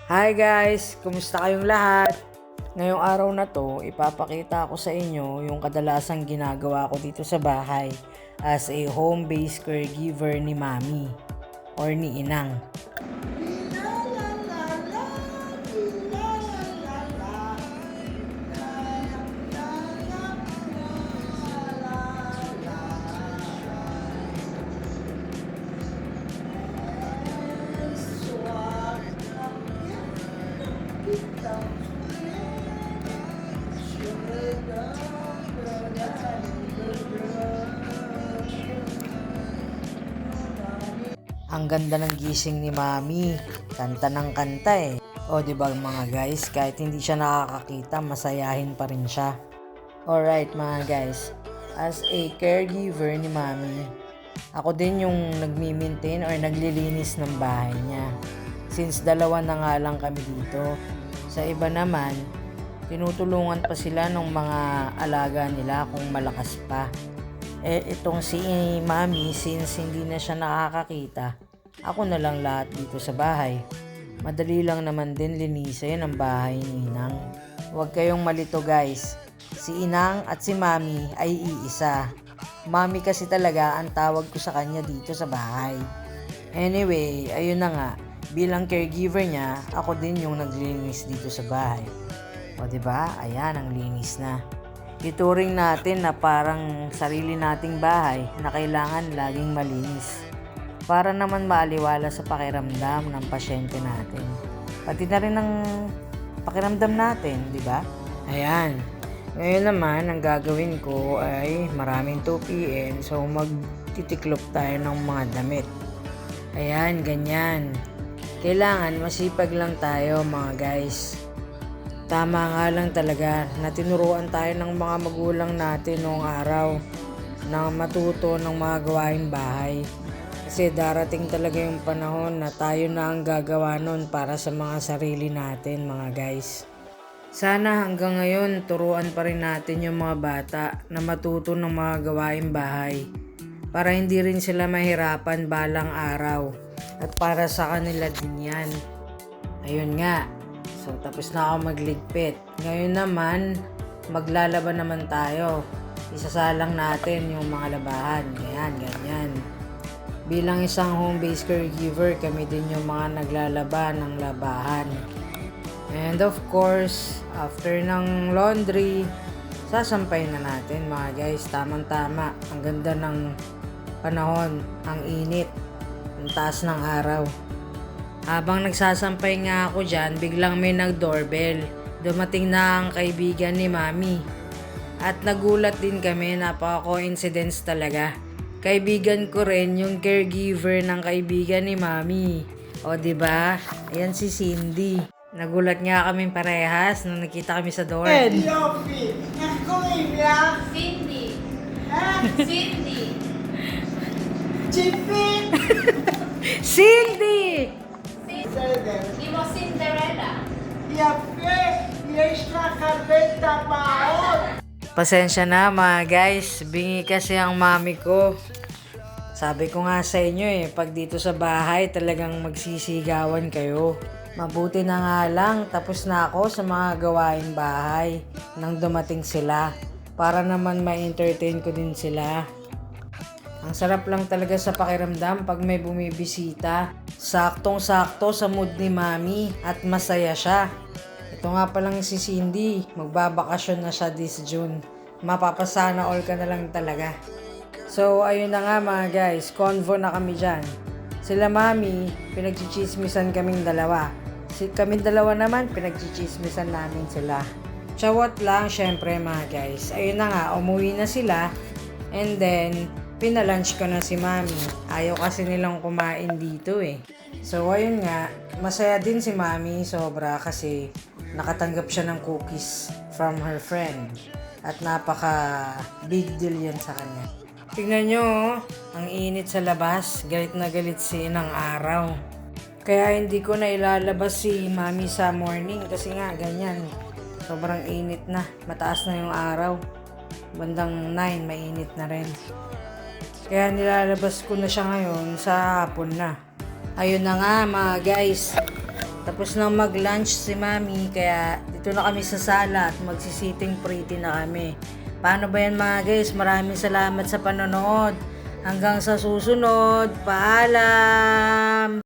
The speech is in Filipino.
Hi guys! Kumusta kayong lahat? Ngayong araw na to, ipapakita ko sa inyo yung kadalasang ginagawa ko dito sa bahay as a home-based caregiver ni Mami or ni Inang. Ang ganda ng gising ni Mami. Kanta ng kanta eh. O diba mga guys, kahit hindi siya nakakakita, masayahin pa rin siya. Alright mga guys, as a caregiver ni Mami, ako din yung nagmi-maintain or naglilinis ng bahay niya. Since dalawa na nga lang kami dito. Sa iba naman, tinutulungan pa sila ng mga alaga nila kung malakas pa. Itong si Mami, since hindi na siya nakakakita, ako na lang lahat dito sa bahay. Madali lang naman din linisin ang bahay ni Inang. Huwag kayong malito guys. Si Inang at si Mami ay iisa. Mami kasi talaga ang tawag ko sa kanya dito sa bahay. Anyway, ayun na nga. Bilang caregiver niya, ako din yung naglilinis dito sa bahay. O diba? Ayan, ang linis na. Ituring natin na parang sarili nating bahay na kailangan laging malinis para naman maaliwala sa pakiramdam ng pasyente natin. Pati na rin ang pakiramdam natin, di ba? Ayan. Ngayon naman, ang gagawin ko ay maraming 2pm, so magtitiklop tayo ng mga damit. Ayan, ganyan. Kailangan masipag lang tayo mga guys. Tama nga lang talaga na tinuruan tayo ng mga magulang natin noong araw na matuto ng mga gawaing bahay. Kasi darating talaga yung panahon na tayo na ang gagawa nun para sa mga sarili natin mga guys. Sana hanggang ngayon turuan pa rin natin yung mga bata na matuto ng mga gawaing bahay para hindi rin sila mahirapan balang araw at para sa kanila din yan. Ayun nga. So, tapos na ako magligpit. Ngayon naman, maglalaban naman tayo. Isasalang natin yung mga labahan. Ganyan. Bilang isang home-based caregiver, kami din yung mga naglalaban ng labahan. And of course, after ng laundry, sasampay na natin mga guys. Tamang-tama. Ang ganda ng panahon. Ang init. Ang taas ng araw. Habang nagsasampay nga ako dyan, biglang may nag-doorbell. Dumating na ang kaibigan ni Mami. At nagulat din kami, napaka-coincidence talaga. Kaibigan ko rin yung caregiver ng kaibigan ni Mami. O diba? Ayan si Cindy. Nagulat nga kami parehas nung nakita kami sa door. Yofi, nagkumibya, Cindy. ha? Cindy. Chippy, Cindy! Di mo Cinderella. Yafe, extra kabenta baon. Pasensya na mga guys, bingi kasi ang mami ko. Sabi ko nga sa inyo pag dito sa bahay talagang magsisigawan kayo. Mabuti na nga lang, tapos na ako sa mga gawaing bahay nang dumating sila para naman ma-entertain ko din sila. Ang sarap lang talaga sa pakiramdam pag may bumibisita. Saktong-sakto sa mood ni Mami at masaya siya. Ito nga palang si Cindy, magbabakasyon na siya this June. Mapapasana all ka na lang talaga. So ayun na nga mga guys, convo na kami dyan. Sila Mami, pinagchichismisan kaming dalawa. Kaming dalawa naman, pinagchichismisan namin sila. Chawat lang syempre mga guys. Ayun na nga, umuwi na sila. And then, pinalunch ko na si Mami. Ayaw kasi nilang kumain dito So ayun nga, masaya din si Mami sobra kasi nakatanggap siya ng cookies from her friend. At napaka big deal yan sa kanya. Tingnan nyo, ang init sa labas. Galit na galit si Inang araw. Kaya hindi ko na ilalabas si Mami sa morning kasi nga ganyan. Sobrang init na. Mataas na yung araw. Bandang 9, mainit na rin. Kaya nilalabas ko na siya ngayon sa hapon na. Ayun na nga mga guys. Tapos na mag-lunch si Mami, kaya dito na kami sa sala at magsisitting pretty na kami. Paano ba yan mga guys? Maraming salamat sa panonood. Hanggang sa susunod. Paalam!